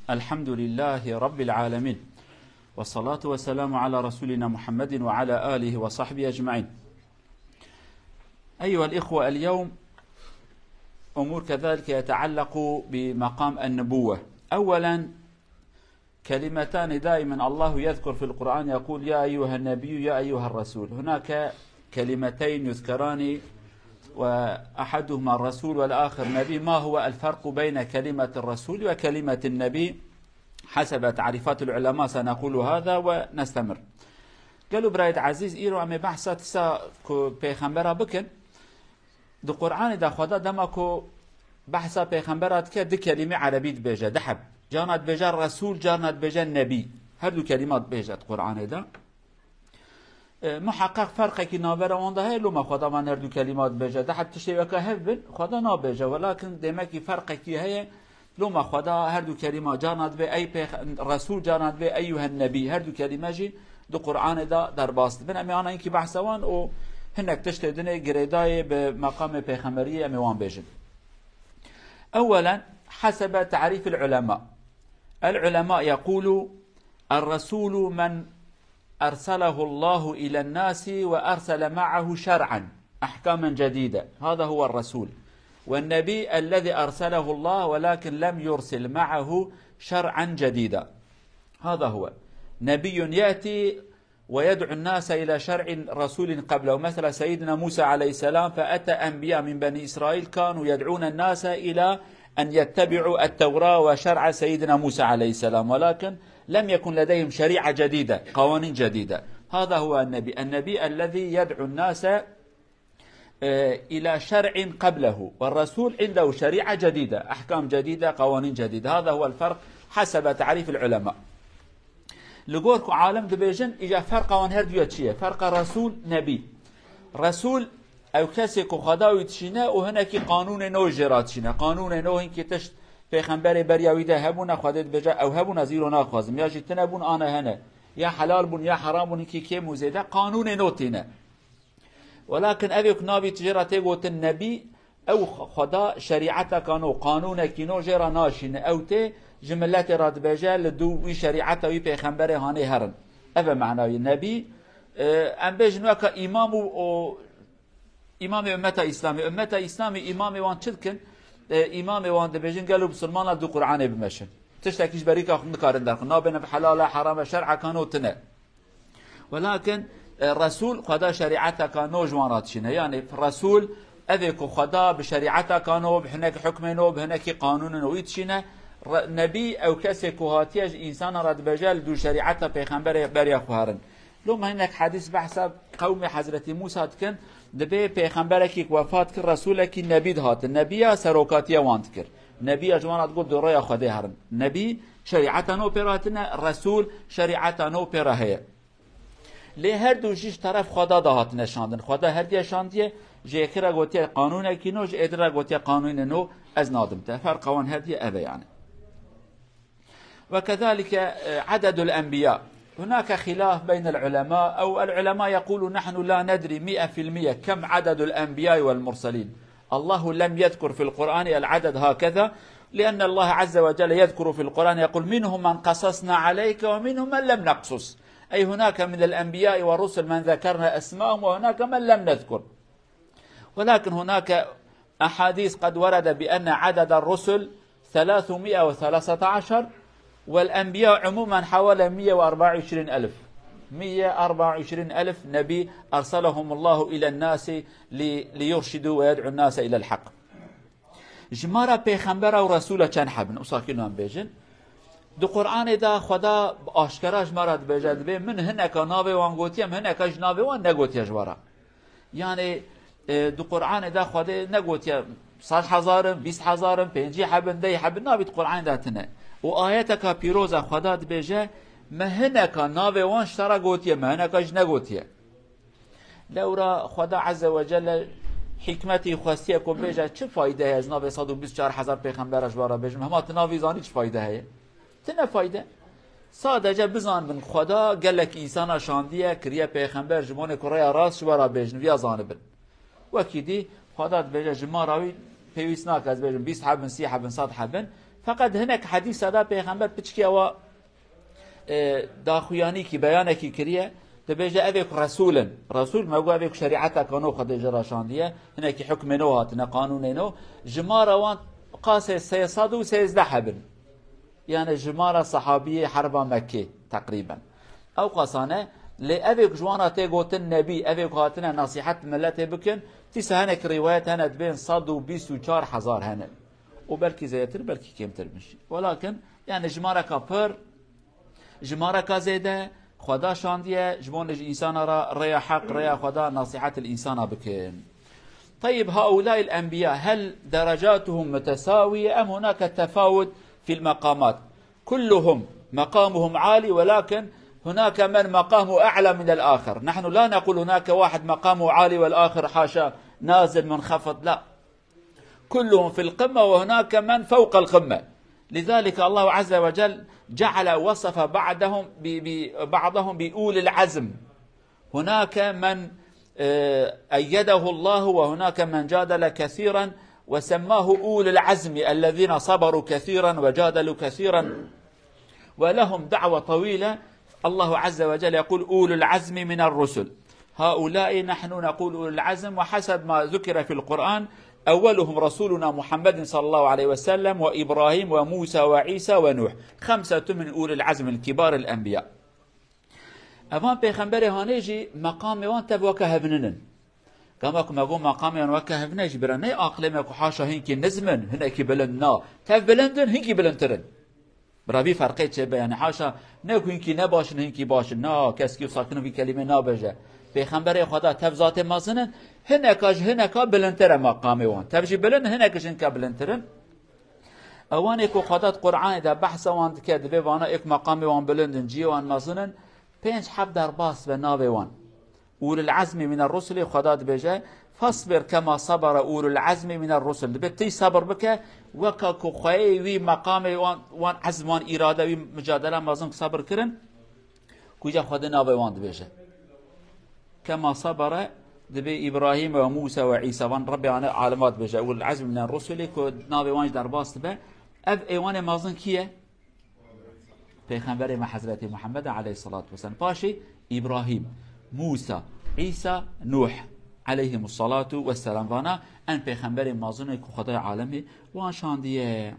الحمد لله رب العالمين، والصلاة والسلام على رسولنا محمد وعلى آله وصحبه أجمعين. أيها الإخوة، اليوم أمور كذلك يتعلق بمقام النبوة. أولا، كلمتان دائما الله يذكر في القرآن، يقول يا أيها النبي يا أيها الرسول. هناك كلمتين يذكران، وأحدهما الرسول والآخر نبي. ما هو الفرق بين كلمة الرسول وكلمة النبي حسب تعريفات العلماء؟ سنقول هذا ونستمر. قالوا برايد عزيز إيرو أمي بحثة تسا كو بيخنبرا بكن دو قرآن دا خدا دمكو بحثة بيخنبرات كه دي كلمة عربية بيجا دحب جانت بيجا الرسول جانت بيجا النبي، هردو كلمات بيجا قرآن دا محقق فرقه که نابره آنده هی لما خدا من هردو کلمات بيجا دحب تشتي وكا هفبن خدا نابيجا، ولكن دمكي فرقه که هي لما خدا هردو كلمات جانت بي أي رسول جانت بي أيها النبي، هردو كلمة جي دو قرآن دا در باست بن أمي أنا إنكي بحثوان و هنك تشتي دني قريداي بمقام بيخمرية أميوان بيجن. أولا، حسب تعريف العلماء يقولوا الرسول من أرسله الله إلى الناس وأرسل معه شرعا أحكاما جديدة، هذا هو الرسول. والنبي الذي أرسله الله ولكن لم يرسل معه شرعا جديدا، هذا هو نبي يأتي ويدعو الناس إلى شرع رسول قبله. مثل سيدنا موسى عليه السلام، فأتى أنبياء من بني إسرائيل كانوا يدعون الناس إلى أن يتبعوا التوراة وشرع سيدنا موسى عليه السلام، ولكن لم يكن لديهم شريعة جديدة، قوانين جديدة. هذا هو النبي الذي يدعو الناس إلى شرع قبله، والرسول عنده شريعة جديدة، أحكام جديدة، قوانين جديدة. هذا هو الفرق حسب تعريف العلماء. لقولكم عالم دبيجن إجا فرق وانهر ديوتشيه، فرق رسول نبي. رسول أو كسيكو خداوي تشينا وهناكي قانون نو جراتشينا، قانون نو هنكي تشت پیغمبر بریاوی ده هبون خودت بجا او هبون زیرو ناخوازم یا جتنه بون آنه هنه یا حلال بون یا حرام بون که موزیده قانون نوتینه. ولكن اوک نابی تجرته گوت النبی او خدا شریعت کانو قانون کینو جرا ناشینه او ته جملت راد بجا لدو وی شریعت وی پیغمبر هانه هرن. او معنای نبی ام بجنو که امام امت اسلامی امام وان چدکن امام وان دبيجن قالوا بسلمان دو قرآن بمشن تشتكيش بريكا خن كارن داخل نابنا بحلال حرام شرع كانوا تنا، ولكن الرسول خدا شريعته كانوا جواناتشنا. يعني الرسول اذيك خدا بشريعته كانوا بهناك حكمنا وبهناك قانوننا ويتشنا. نبي او كسي كوهاتيج انسان رد بجال دو شريعته پیغمبر بريا خوارن. لما هناك حديث بحث قوم حضرت موسى كان دبي پیغمبرك وفات كر رسولك نبي هات النبي سروكاتيه وانت كر نبي اجوانات تقول دوريا خدي هرن نبي شريعتنا وبراتنا الرسول شريعتنا وبرهيه لهر دو جيش طرف خدا دهات نشاندن. خدا هر دي شانديه جيكرا قوتي قانون كينو ادرا قوتي قانون نو از نادمته فرق وان هدي ابي يعني. وكذلك عدد الانبياء، هناك خلاف بين العلماء، أو العلماء يقولوا نحن لا ندري 100% كم عدد الأنبياء والمرسلين. الله لم يذكر في القرآن العدد هكذا، لأن الله عز وجل يذكر في القرآن يقول منهم من قصصنا عليك ومنهم من لم نقصص، أي هناك من الأنبياء والرسل من ذكرنا أسماءهم وهناك من لم نذكر. ولكن هناك أحاديث قد ورد بأن عدد الرسل 313 والأنبياء عموما حوالي 124 ألف نبي أرسلهم الله إلى الناس ليرشدوا ويدعو الناس إلى الحق. جمارة پیغمبر و رسول چند حبن أساكينو هم بيجن دو قرآن دا خدا آشکراش مراد بيجد بي من هنك نابي وان قوتيم هنك جنابي وان نقوتي جوارا. يعني دو قرآن دا خدا نقوتي 100,000 20,000 5 حبن 10 حبن نابي دو قرآن دا تنه و آیت پیروز خدا دبیجه مهنک ناوی وان شترا گوتیه مهنکش نگوتیه. لورا خدا عز وجل حکمتی خواستیه که بیجه چه فایده از ناوی 124,000 پیغمبرش بارا بیجم همه تناوی زانی چه فایده هیه؟ تنه فایده سادجه بزان بن خدا گلک انسان شاندیه کریه پیغمبر جمعون کرای راست شبارا بیجن ویا زانه بن وکی دی خدا دبیجه جمع راوی پیویس ناک از بیجن 20 حبن 30 حبن 100 حبن فقط هناك حديث هذا پیغمبر بچکی او داخویانی کی بیانه کی کریه تبیجه اویک رسول مگو اویک شریعتا کانو خود جراشاندیه هناك حكم نو هاتنا قانون نو جمارة وان قاسه 313 حبل يعني جمارة صحابية حرب مكة تقريبا او قاسانه لأبيك جوانا تيغوت النبي أبيك هاتنا نصيحة ملته بكن تيسا هنك روايات هنا بين 124 حزار هنا وبلكي زيتر بلكي كيمتر مشي ولكن يعني جمارة كابر جمارة كازيدة خدا شاندية جبون الإنسان ريا حق ريا خدا نصيحة الإنسان بكن. طيب هؤلاء الأنبياء هل درجاتهم متساوية أم هناك تفاوت في المقامات؟ كلهم مقامهم عالي ولكن هناك من مقامه أعلى من الآخر. نحن لا نقول هناك واحد مقامه عالي والآخر حاشا نازل منخفض، لا، كلهم في القمة وهناك من فوق القمة. لذلك الله عز وجل جعل وصف بعضهم بأولي العزم. هناك من أيده الله وهناك من جادل كثيرا وسماه أولي العزم الذين صبروا كثيرا وجادلوا كثيرا ولهم دعوة طويلة. الله عز وجل يقول أولي العزم من الرسل، هؤلاء نحن نقول أولي العزم، وحسب ما ذكر في القرآن أولهم رسولنا محمد صلى الله عليه وسلم وإبراهيم وموسى وعيسى ونوح، 5 من أولي العزم الكبار الأنبياء. أمان بيخنبري هانيجي مقام وان تبوك هبنن كما كما مقام وان وكا هبنيج برني أقلمك وحاشا هنكي نزمن هنكي بلندنا تف بلندن هنكي بلندترن برابي فرقيت شبه يعني حاشا نكو هنكي نباشن هنكي باشن نا كسكي وساكنو في كلمة نابجة بيخنبري خدا تف ذات مازنن هنكا بلندترن مقام وان تبجي بلند هنكش هنكا بلندترن اوانيكو خدات قرآن اذا بحث وان كدبي وانا اك مقام وان بلندن جي وان مازنن 5 حب در باس به ناوی وان اول العزم من الرسل خداد بجا فاصبر كما صبر اول العزم من الرسل بتي صبر بك وكاكو خوي مقام وان عزم وان اراده وي مجادله مازن صبر كرن كوجا خد ناوي وان بجا كما صبر دبي ابراهيم وموسى وعيسى وان ربي انا علامات بجا اول العزم من الرسل كو ناوي وان در باس به اف ايوان مازن كيه پیغمبر ما حضرت محمد علیه الصلاة والسلام باشي إبراهيم موسى عيسى نوح عليهم الصلاة والسلام وانا ان پیغمبر مازن خدای عالمي وان شانديه.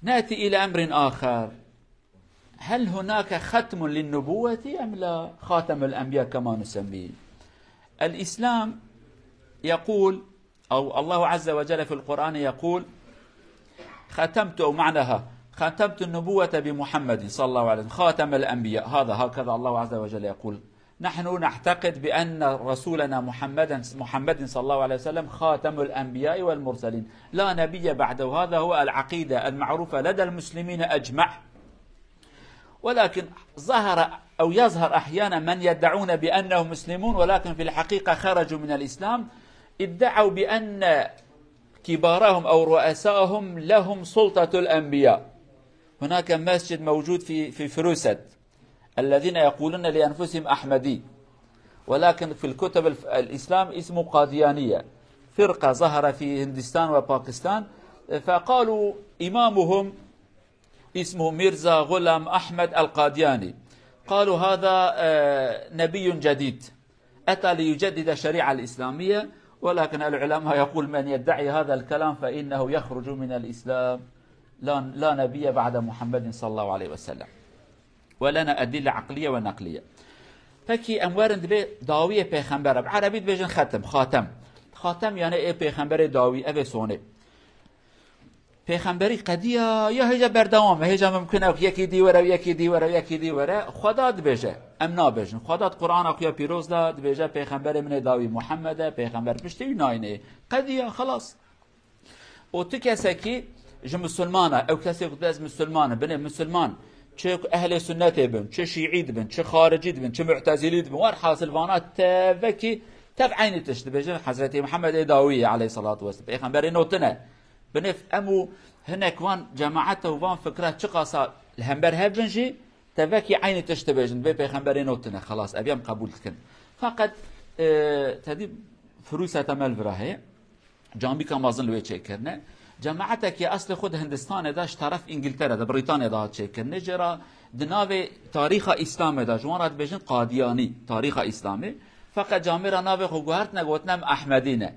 نأتي إلى أمر آخر، هل هناك ختم للنبوة أم لا؟ خاتم الأنبياء كما نسميه. الإسلام يقول أو الله عز وجل في القرآن يقول ختمت أو معناها ختمت النبوة بمحمد صلى الله عليه وسلم خاتم الأنبياء، هكذا الله عز وجل يقول. نحن نعتقد بأن رسولنا محمد صلى الله عليه وسلم خاتم الأنبياء والمرسلين، لا نبي بعده، هذا هو العقيدة المعروفة لدى المسلمين أجمع. ولكن ظهر أو يظهر أحيانا من يدعون بأنهم مسلمون ولكن في الحقيقة خرجوا من الإسلام، ادعوا بأن كبارهم أو رؤسائهم لهم سلطة الأنبياء. هناك مسجد موجود في فروسد الذين يقولون لأنفسهم أحمدي، ولكن في الكتب الإسلام اسمه قاديانية، فرقة ظهر في هندستان وباكستان، فقالوا إمامهم اسمه ميرزا غلام أحمد القادياني، قالوا هذا نبي جديد أتى ليجدد الشريعة الإسلامية. ولكن العلماء يقول من يدعي هذا الكلام فإنه يخرج من الإسلام، لا نبي بعد محمد صلى الله عليه وسلم، ولنا أدلة عقلية ونقلية. فكي أموارن دبي داوية پیغمبر بعربي بيجن خاتم يعني ايه پیغمبر داوي اوه سونه پیغمبری قدیه یا هیجا بردوام هیجا ممکنه یکی دیوره و یکی دیوره و یکی دیوره خدا دبیجه امنا بجن خدا قرآن اقیا پیروز داد دبیجه پیغمبر من داوی محمد پیغمبر پشتی ناینه قدیه خلاص. و تو کسی که مسلمانه او کسی که از مسلمانه بنه مسلمان چه اهل سنت بن چه شیعی بن چه خارجی بن چه معتزلی بن ور حاصل وانات تفکی تبعين تشتبه حضرت محمد داوي عليه الصلاة والسلام پیغمبر نوتنه بنف امو هناك وان جماعته وان فكرات شقصا الهمبر هبنجي تفكي عين تشتبهن بي پیغمبر نوتنه خلاص ابيام قبول كن. فقط تدي فروسه تمل براهي جامبي كان مازن لو تشكرنا جماعتك يا أصل خود هندستان داش طرف إنجلترا دا بريطانيا دا هاتشيكر نجرا دناوي تاريخ إسلام دا جوان راد بيجن قادياني تاريخ إسلامي فقط جاميرا ناوي خو گوهرت نگوتنم أحمدينه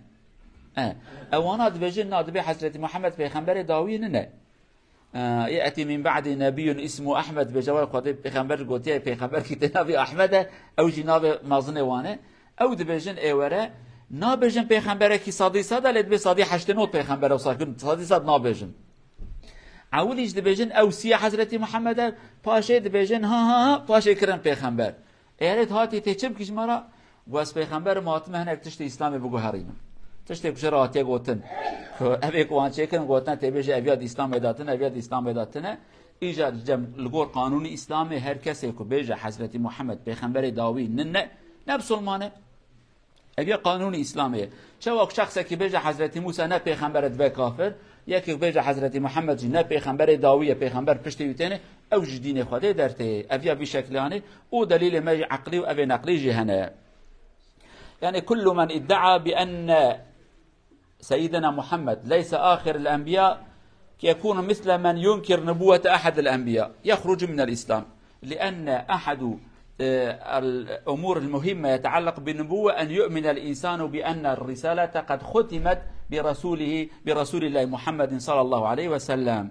اوانات بيجن نادبي حضرت محمد پیغمبر داوی نه يأتي من بعد نبي اسمه أحمد بجوار قادم پیغمبر قوتيه پیغمبر كي نبي أحمد أو جناب مازنه وانه أو دبيجن ايوره نابجن پیغمبر كي صادي صاد لد بي صادي حشتنوت پیغمبر وصاكن صادي صاد نابجن عوليج دبيجن أو سي حضرت محمد پاشه دبيجن ها پاشه کرن پیغمبر ايرت هاتي تچم كيش مرا واس پیغمبر ماتمه هنك تشت اسلام بگو هرينم تشتی کجا راحتی گوتن اوی کوانچه کن گوتن تبیج اویاد اسلام اداتن اویاد اسلام اداتن ایجاد جم لگور قانونی اسلامی هر کسی کو بیج حضرت محمد پیغمبر داوی نه مسلمانه اوی قانونی اسلامیه چه وقت شخصی که بیج حضرت موسی نه پیغمبر دو کافر یکی بیج حضرت محمد نه پیغمبر داوی پیغمبر پشتی ویتنه او جدین خدا درته اوی بی شکلانه او دلیل ما عقلی و اوی نقلی جهنه يعني كل من ادعى بأن سيدنا محمد ليس آخر الأنبياء يكون مثل من ينكر نبوة أحد الأنبياء يخرج من الإسلام لأن أحد الأمور المهمة يتعلق بالنبوة أن يؤمن الإنسان بأن الرسالة قد ختمت برسول الله محمد صلى الله عليه وسلم.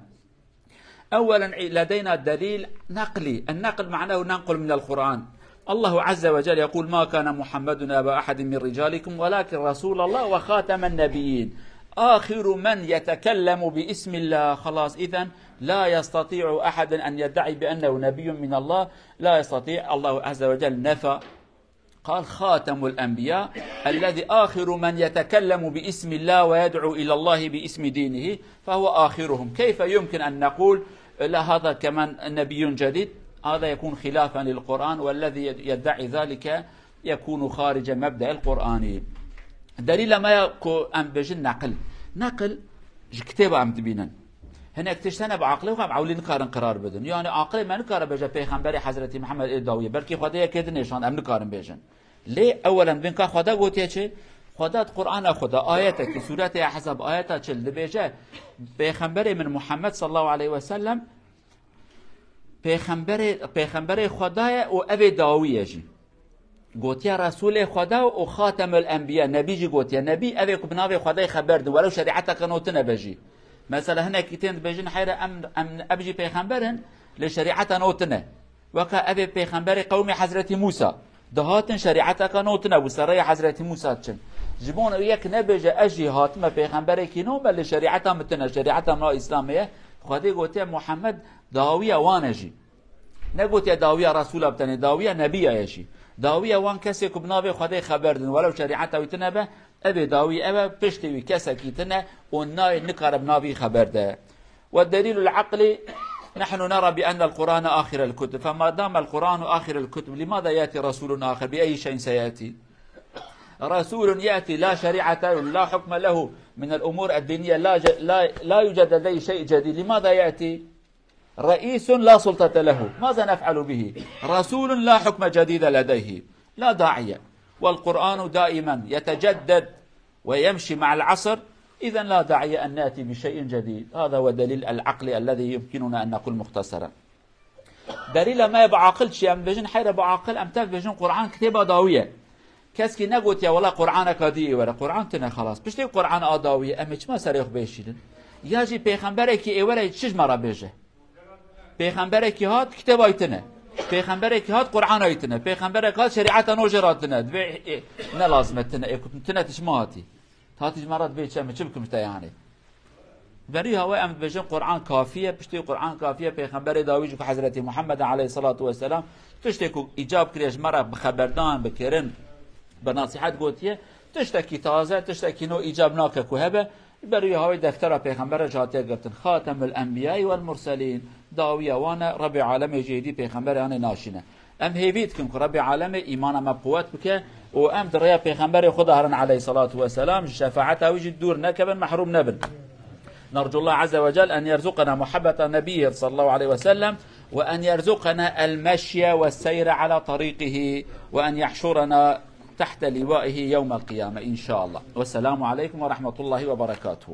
أولا لدينا دليل نقلي، النقل معناه ننقل من القرآن. الله عز وجل يقول ما كان محمد أبا أحد من رجالكم ولكن رسول الله وخاتم النبيين، آخر من يتكلم باسم الله. خلاص إذن لا يستطيع أحد أن يدعي بأنه نبي من الله، لا يستطيع. الله عز وجل نفى قال خاتم الأنبياء الذي آخر من يتكلم باسم الله ويدعو إلى الله باسم دينه فهو آخرهم. كيف يمكن أن نقول لا هذا كمان نبي جديد؟ هذا يكون خلافا للقرآن، والذي يدعي ذلك يكون خارج مبدأ القرآن. دليل ما يكون أم بجن نقل كتابة أم تبينا هنا اكتشتنا بعقله وقام عولين نكارن قرار بدن، يعني عقله ما نكار بجا پیغمبر حضرت محمد الداوية بلكي خدا كده نشان أم نكارن بجن. ليه؟ أولا بينك خدا قوتيه چه؟ خدا قرآن خدا آياتك سورة حسب آياتها چل بجا پیغمبر من محمد صلى الله عليه وسلم پیغمبر خدای او اوی داویه جی گوتیا رسول خدا و خاتم الانبیاء نبی جی گوتیا نبی اوی کو بناوی خدای خبر ده ولو شریعت کنوتنه بجی مثلا هنا کیتن بجن حیره ام ابجی پیغمبرن لشریعت نوتنه وکا اوی پیغمبر قوم حضرت موسی دهاتن شریعت کنوتنه و سرای حضرت موسی چن جبون یک نبجه اجی هاتم پیغمبر کینو بل شریعت متنه شریعت ما اسلامیه خدای گوتیا محمد داویه وانجی نگوتیا داویه رسول ابتنی داویه نبی ایشی داویه وان کسی که بناوی خدای خبر دن ولو شریعت اویتنه به ابي داوی ابا پشتوی کسی کیتنه و نکار بناوی خبر ده. والدليل العقلي نحن نرى بأن القرآن آخر الكتب، فما دام القرآن آخر الكتب لماذا يأتي رسول آخر؟ بأي شيء سيأتي؟ رسول يأتي لا شريعة لا حكم له من الأمور الدينية، لا يوجد لديه شيء جديد، لماذا يأتي؟ رئيس لا سلطة له، ماذا نفعل به؟ رسول لا حكم جديد لديه، لا داعي. والقرآن دائما يتجدد ويمشي مع العصر، إذن لا داعي أن نأتي بشيء جديد. هذا هو دليل العقل الذي يمكننا أن نقول مختصرا. دليل ما يبقى عاقل شيء أم بجن حيرا بعاقل أم تاك بجن قرآن كتابة داوية كاسكي نقول يا والله قرآن كادي ولا قرآن تنا خلاص بشتي قرآن آداوية أم ما سريخ بيشيلن ياجي پیغمبرك إيولا يتشج مرة بيجه پیغمبرك هات كتاب آيتنا پیغمبرك هات قرآن آيتنا پیغمبرك هات شريعة نوجراتنا دبي نلازمتنا تنا تشماتي هاتي مرات بيت شام تشبكم يعني بري هو أم بجن قرآن كافية بشتي قرآن كافية پیغمبر داويج حضرت محمد عليه الصلاة والسلام تشتكو إجاب كريج مرة بخبردان بكرن بنصيحات قوتيه تشتكي تازه تشتكي نو إجاب ناكك وهبه بري هاي دفتر پیغمبر جاتيه قبتن خاتم الأنبياء والمرسلين داوية وانا رب عالم جيدي پیغمبر أنا ناشنه ام هيفيت كم رب عالم إيمان ما قوات بك وام دريا پیغمبر خدا هرن عليه الصلاة والسلام شفاعته وجد دور نكبا محروم نبن. نرجو الله عز وجل أن يرزقنا محبة نبيه صلى الله عليه وسلم وأن يرزقنا المشي والسير على طريقه وأن يحشرنا تحت لوائه يوم القيامة إن شاء الله. والسلام عليكم ورحمة الله وبركاته.